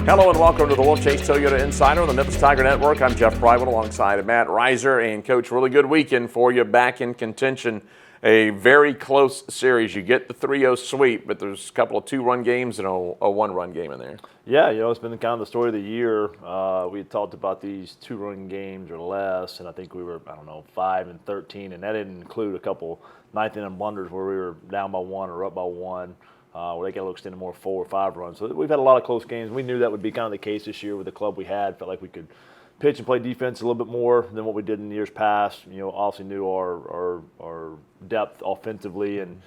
Hello and welcome to the Wolfchase Toyota Insider on the Memphis Tiger Network. I'm Jeff Brightwell alongside Matt Reiser. And Coach, really good weekend for you, back in contention. A very close series. You get the 3-0 sweep, but there's a couple of 2-run games and a 1-run game in there. Yeah, it's been kind of the story of the year. We had talked about these 2-run games or less, and I think we were, 5-13, and that didn't include a couple ninth inning blunders where we were down by 1 or up by 1. Where they got to extend more 4 or 5 runs. So we've had a lot of close games. We knew that would be kind of the case this year with the club we had. Felt like we could pitch and play defense a little bit more than what we did in years past. Obviously knew our depth offensively, and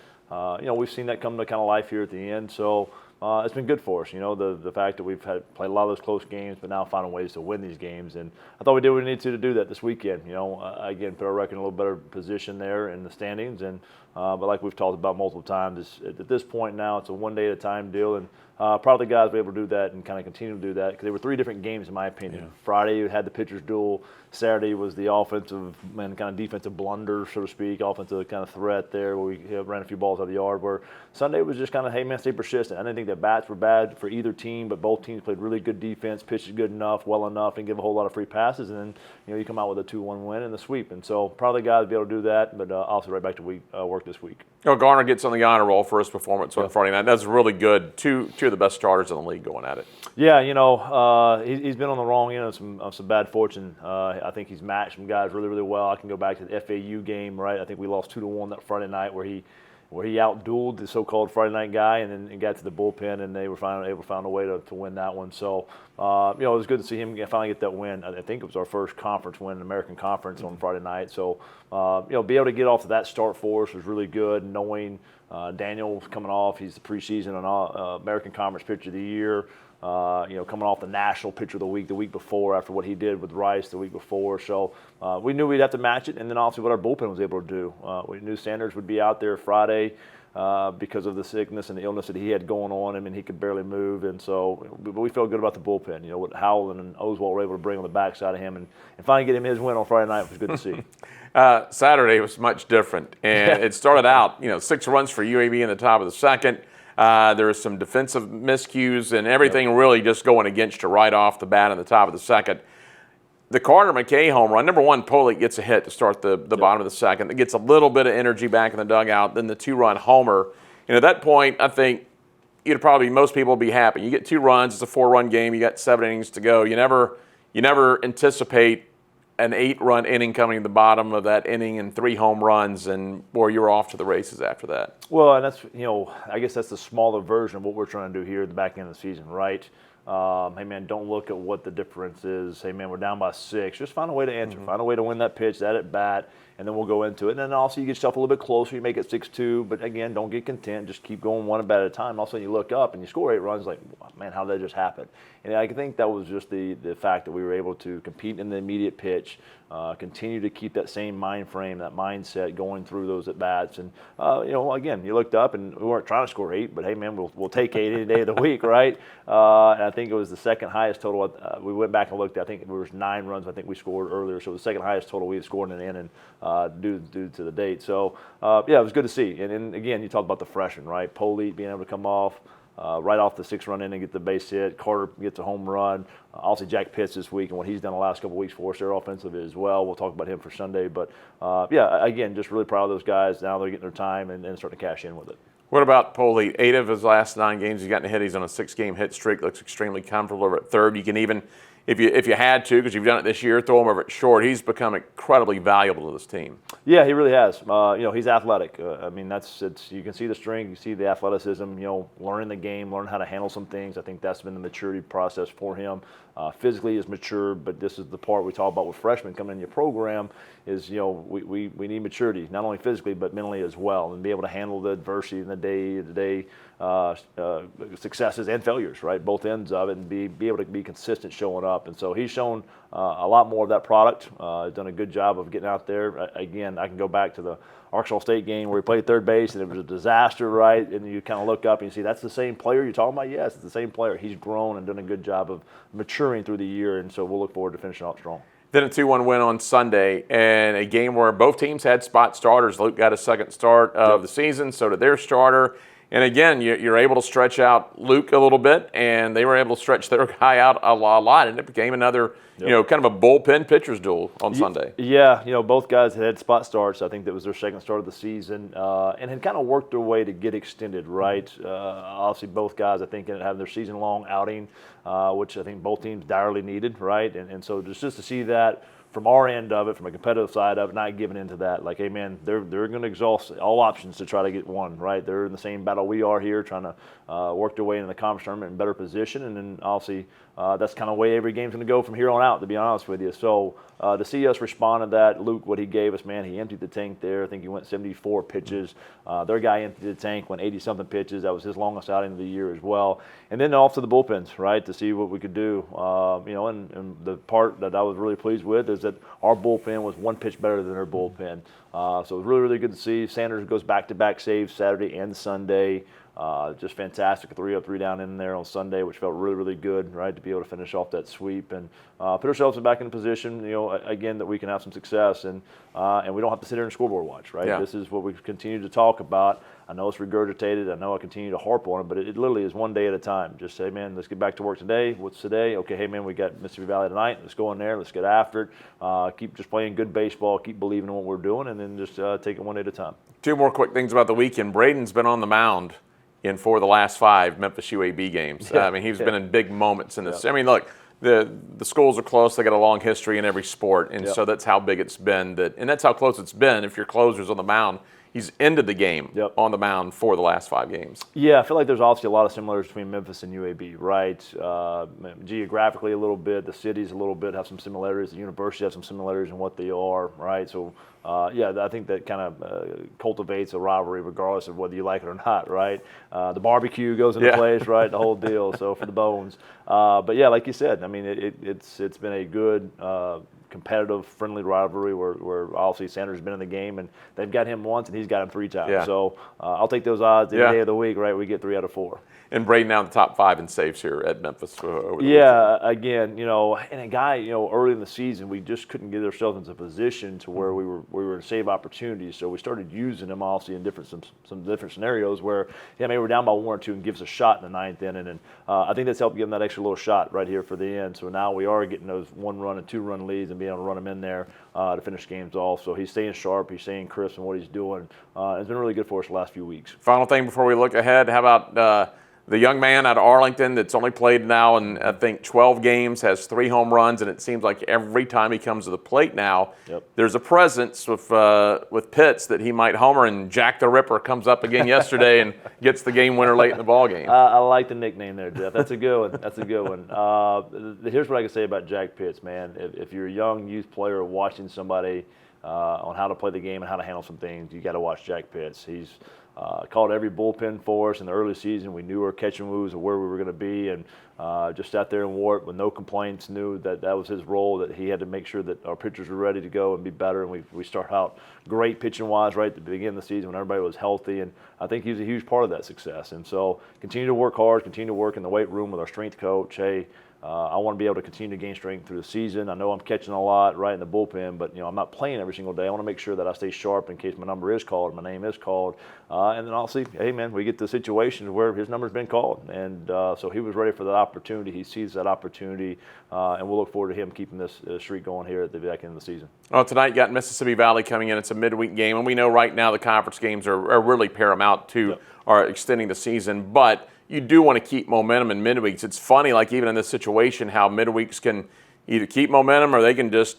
we've seen that come to kind of life here at the end. So it's been good for us. The fact that we've had played a lot of those close games, but now finding ways to win these games. And I thought we did what we needed to do that this weekend. Again, put our record in a little better position there in the standings. And but like we've talked about multiple times, at this point now, it's a one-day-at-a-time deal. And probably the guys were able to do that and kind of continue to do that because there were 3 different games, in my opinion. Yeah. Friday, you had the pitcher's duel. Saturday was the offensive and kind of defensive blunder, so to speak, offensive kind of threat there where we ran a few balls out of the yard. Where Sunday was just kind of, hey, man, stay persistent. I didn't think the bats were bad for either team, but both teams played really good defense, pitched good enough, well enough, and give a whole lot of free passes. And then, you come out with a 2-1 win and the sweep. And so probably the guys will be able to do that, but also right back to work this week. Garner gets on the honor roll for his performance on Friday night. That's really good. Two of the best starters in the league going at it. Yeah, he's been on the wrong end of some bad fortune. I think he's matched some guys really, really well. I can go back to the FAU game, right? I think we lost 2-1 that Friday night where he outdueled the so-called Friday night guy and then got to the bullpen, and they were finally able to find a way to win that one. So, it was good to see him finally get that win. I think it was our first conference win, American Conference, on Friday night. So, be able to get off to that start for us was really good, knowing Daniel coming off. He's the preseason and American Conference Pitcher of the Year. Coming off the National Pitcher of the Week before after what he did with Rice the week before. So we knew we'd have to match it, and then also what our bullpen was able to do. We knew Sanders would be out there Friday because of the sickness and the illness that he had going on him, and he could barely move. And so we felt good about the bullpen. What Howland and Oswalt were able to bring on the backside of him and finally get him his win on Friday night was good to see. Saturday was much different, and it started out, 6 runs for UAB in the top of the second. There was some defensive miscues and everything really just going against you right off the bat in the top of the second. The Carter McKay home run, number one, Polite gets a hit to start the bottom of the second. That gets a little bit of energy back in the dugout. Then the 2-run homer. At that point, I think most people would be happy. You get 2 runs, it's a 4-run game, you got 7 innings to go. You never anticipate an 8-run inning coming to the bottom of that inning and 3 home runs, and you're off to the races after that. Well, and that's I guess that's the smaller version of what we're trying to do here at the back end of the season, right? Hey man, don't look at what the difference is. Hey man, we're down by 6. Just find a way to answer, find a way to win that pitch, that at bat, and then we'll go into it. And then also you get yourself a little bit closer. You make it 6-2, but again, don't get content. Just keep going one bat at a time. All of a sudden you look up and you score 8 runs. Like, man, how did that just happen? And I think that was just the fact that we were able to compete in the immediate pitch, continue to keep that same mind frame, that mindset going through those at bats. And again, you looked up and we weren't trying to score 8, but hey man, we'll take 8 any day of the week, right? And I think it was the second highest total. We went back and looked. I think it was 9 runs. I think we scored earlier, so it was the second highest total we had scored in an inning due to the date. So it was good to see. And again, you talked about the freshman, right? Polite being able to come off. Right off the 6-run inning, get the base hit. Carter gets a home run. Also, Jack Pitts this week and what he's done the last couple of weeks for us. They're offensive as well. We'll talk about him for Sunday. But, again, just really proud of those guys. Now they're getting their time and starting to cash in with it. What about Polite? 8 of his last 9 games he's gotten a hit. He's on a 6-game hit streak. Looks extremely comfortable over at third. You can even, if you had to, because you've done it this year, throw him over at short. He's become incredibly valuable to this team. Yeah, he really has. He's athletic. You can see the strength, you see the athleticism. Learning the game, learning how to handle some things. I think that's been the maturity process for him. Physically is mature, but this is the part we talk about with freshmen coming in your program is, we need maturity, not only physically but mentally as well, and be able to handle the adversity in the day-to-day successes and failures, right? Both ends of it, and be able to be consistent showing up. And so he's shown a lot more of that product. He's done a good job of getting out there. Again, I can go back to the Arkansas State game where he played third base and it was a disaster, right? And you kind of look up and you see that's the same player you're talking about? Yes, it's the same player. He's grown and done a good job of maturing through the year, and so we'll look forward to finishing out strong. Then a 2-1 win on Sunday, and a game where both teams had spot starters. Luke got a second start of the season, so did their starter. And again, you're able to stretch out Luke a little bit, and they were able to stretch their guy out a lot, and it became another, kind of a bullpen pitcher's duel on Sunday. Yeah, both guys had spot starts. I think that was their second start of the season, and had kind of worked their way to get extended, right? Obviously, both guys, I think, had their season-long outing, which I think both teams direly needed, right? And so just to see that from our end of it, from a competitive side of it, not giving into that. Like, hey, man, they're going to exhaust all options to try to get one, right? They're in the same battle we are here, trying to work their way into the conference tournament in better position. And then, obviously, that's kind of the way every game's going to go from here on out, to be honest with you. So to see us respond to that, Luke, what he gave us, man, he emptied the tank there. I think he went 74 pitches. Their guy emptied the tank, went 80-something pitches. That was his longest outing of the year as well. And then off to the bullpens, right, to see what we could do. And the part that I was really pleased with is that our bullpen was one pitch better than their bullpen. So it was really, really good to see. Sanders goes back-to-back saves Saturday and Sunday. Just fantastic, 3 up, 3 down in there on Sunday, which felt really, really good, right, to be able to finish off that sweep and put ourselves back in a position, again, that we can have some success and we don't have to sit here and scoreboard watch, right? Yeah. This is what we continue to talk about. I know it's regurgitated. I know I continue to harp on it, but it literally is one day at a time. Just say, man, let's get back to work today. What's today? Okay, hey, man, we got Mississippi Valley tonight. Let's go in there. Let's get after it. Keep just playing good baseball. Keep believing in what we're doing, and then just take it one day at a time. 2 more quick things about the weekend. Braden's been on the mound in 4 of the last 5 Memphis UAB games. Yeah. I mean, he's been in big moments in this. I mean, look, the schools are close. They got a long history in every sport, and so that's how big it's been. And that's how close it's been. If your closer's on the mound, he's ended the game on the mound for the last 5 games. Yeah, I feel like there's obviously a lot of similarities between Memphis and UAB, right? Geographically a little bit, the cities a little bit have some similarities, the university has some similarities in what they are, right? So, I think that kind of cultivates a rivalry regardless of whether you like it or not, right? The barbecue goes into place, right? The whole deal, so for the bones. But yeah, like you said, I mean, it's been a good competitive, friendly rivalry where obviously Sanders has been in the game, and they've got him once, and he's got him 3 times. Yeah. So I'll take those odds any day of the week, right? We get 3 out of 4. And Braden now in the top 5 in saves here at Memphis over the weekend. Again, and a guy, early in the season, we just couldn't get ourselves into a position to where we were in save opportunities. So we started using him obviously in some different scenarios where, maybe we're down by 1 or 2 and gives us a shot in the 9th inning. And I think that's helped give him that extra little shot right here for the end. So now we are getting those 1-run and 2-run leads and being able to run him in there to finish games off. So he's staying sharp, he's staying crisp in what he's doing. It's been really good for us the last few weeks. Final thing before we look ahead, how about the young man out of Arlington that's only played now in, I think, 12 games, has 3 home runs, and it seems like every time he comes to the plate now, there's a presence with Pitts that he might homer, and Jack the Ripper comes up again yesterday and gets the game winner late in the ball game. I like the nickname there, Jeff. That's a good one. That's a good one. Here's what I can say about Jack Pitts, man. If you're a young youth player watching somebody on how to play the game and how to handle some things, you got to watch Jack Pitts. He's called every bullpen for us in the early season. We knew our catching moves and where we were going to be, and just sat there and wore it with no complaints, knew that was his role, that he had to make sure that our pitchers were ready to go and be better. And we start out great pitching-wise right at the beginning of the season when everybody was healthy, and I think he was a huge part of that success. And so continue to work hard, continue to work in the weight room with our strength coach. Hey, I want to be able to continue to gain strength through the season. I know I'm catching a lot right in the bullpen, but I'm not playing every single day. I want to make sure that I stay sharp in case my number is called, my name is called, and then I'll see. Hey, man, we get to situations where his number's been called, and so he was ready for that opportunity. He sees that opportunity, and we'll look forward to him keeping this streak going here at the back end of the season. Well, tonight you got Mississippi Valley coming in. It's a midweek game, and we know right now the conference games are really paramount to our extending the season, but you do want to keep momentum in midweeks. It's funny, like even in this situation, how midweeks can either keep momentum or they can just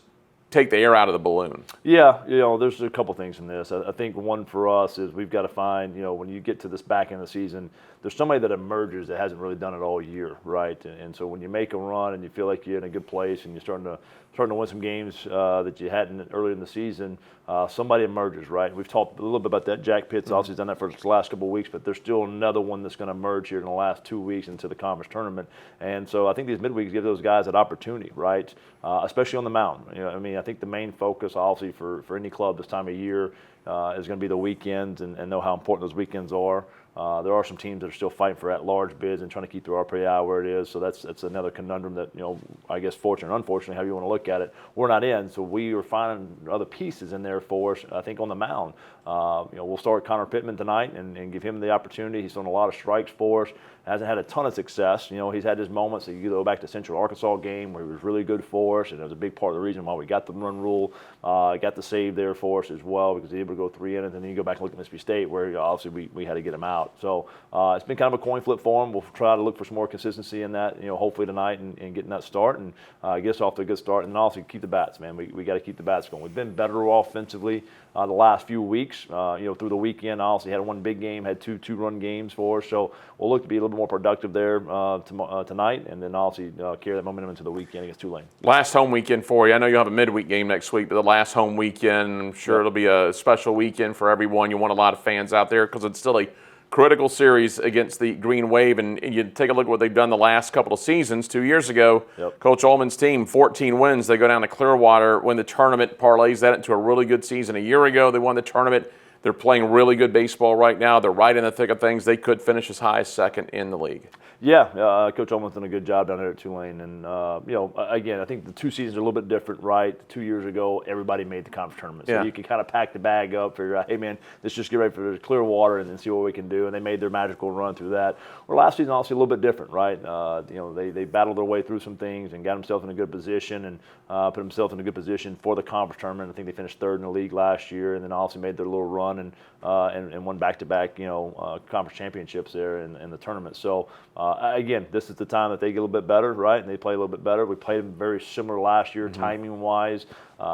take the air out of the balloon. Yeah, there's a couple things in this. I think one for us is we've got to find, when you get to this back end of the season, there's somebody that emerges that hasn't really done it all year, right? And so when you make a run and you feel like you're in a good place and you're starting to win some games that you hadn't early in the season, somebody emerges, right? We've talked a little bit about that. Jack Pitts obviously has done that for the last couple of weeks, but there's still another one that's going to emerge here in the last 2 weeks into the conference tournament. And so I think these midweeks give those guys that opportunity, right? Especially on the mound. I think the main focus, obviously, for any club this time of year is going to be the weekends and know how important those weekends are. there are some teams that are still fighting for at-large bids and trying to keep their RPI where it is. So that's another conundrum that, I guess fortunately or unfortunately, how you want to look at it, we're not in. So we are finding other pieces in there for us, I think, on the mound. We'll start Connor Pittman tonight and give him the opportunity. He's thrown a lot of strikes for us. Hasn't had a ton of success. He's had his moments. So you go back to Central Arkansas game where he was really good for us, and it was a big part of the reason why we got the run rule, got the save there for us as well, because he was able to go 3 innings. And then you go back and look at Mississippi State where obviously we had to get him out. So it's been kind of a coin flip for him. We'll try to look for some more consistency in that, hopefully tonight and getting that start and get us off to a good start. And then also keep the bats, man. We got to keep the bats going. We've been better offensively the last few weeks. Through the weekend, obviously had one big game, had two run games for us. So we'll look to be a little bit more productive there tonight, and then obviously carry that momentum into the weekend against Tulane. Last home weekend for you. I know you'll have a midweek game next week, but the last home weekend, I'm sure it'll be a special weekend for everyone. You want a lot of fans out there because it's still a critical series against the Green Wave, and you take a look at what they've done the last couple of seasons. 2 years ago, Coach Ullman's team, 14 wins. They go down to Clearwater, win the tournament, parlays that into a really good season. A year ago, they won the tournament. They're playing really good baseball right now. They're right in the thick of things. They could finish as high as second in the league. Yeah, Coach Ullman's done a good job down there at Tulane. And, again, I think the two seasons are a little bit different, right? 2 years ago, everybody made the conference tournament. So you can kind of pack the bag up, figure out, hey, man, let's just get ready for Clearwater and then see what we can do. And they made their magical run through that. Where last season, obviously, a little bit different, right? They battled their way through some things and got themselves in a good position and put themselves in a good position for the conference tournament. I think they finished third in the league last year, and then obviously made their little run and won back-to-back, conference championships there in the tournament. So, again, this is the time that they get a little bit better, right? And they play a little bit better. We played them very similar last year, timing-wise,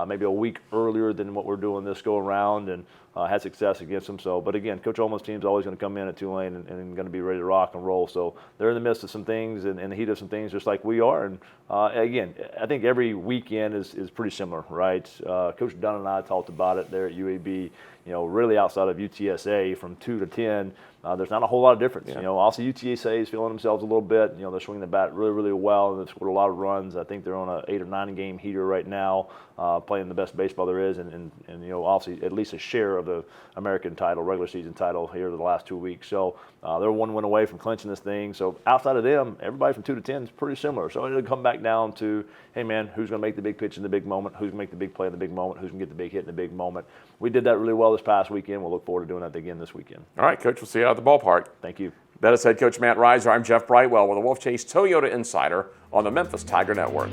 maybe a week earlier than what we're doing this go-around, and had success against them. So, but again, Coach Ullman's team's always going to come in at Tulane and going to be ready to rock and roll. So they're in the midst of some things and the heat of some things, just like we are. And again, I think every weekend is pretty similar, right? Coach Dunn and I talked about it there at UAB. Really outside of UTSA from 2 to 10, there's not a whole lot of difference. Also UTSA is feeling themselves a little bit. They're swinging the bat really, really well, and they've scored a lot of runs. I think they're on an 8 or 9 game heater right now, playing the best baseball there is, and obviously at least a share of the American title, regular season title here the last 2 weeks. So they're 1 win away from clinching this thing. So outside of them, everybody from 2 to 10 is pretty similar. So it'll come back down to, hey man, who's going to make the big pitch in the big moment? Who's going to make the big play in the big moment? Who's going to get the big hit in the big moment? We did that really well this past weekend. We'll look forward to doing that again this weekend. All right, Coach, we'll see you out at the ballpark. Thank you. That is head coach Matt Reiser. I'm Jeff Brightwell with the Wolfchase Toyota Insider on the Memphis Tiger Network.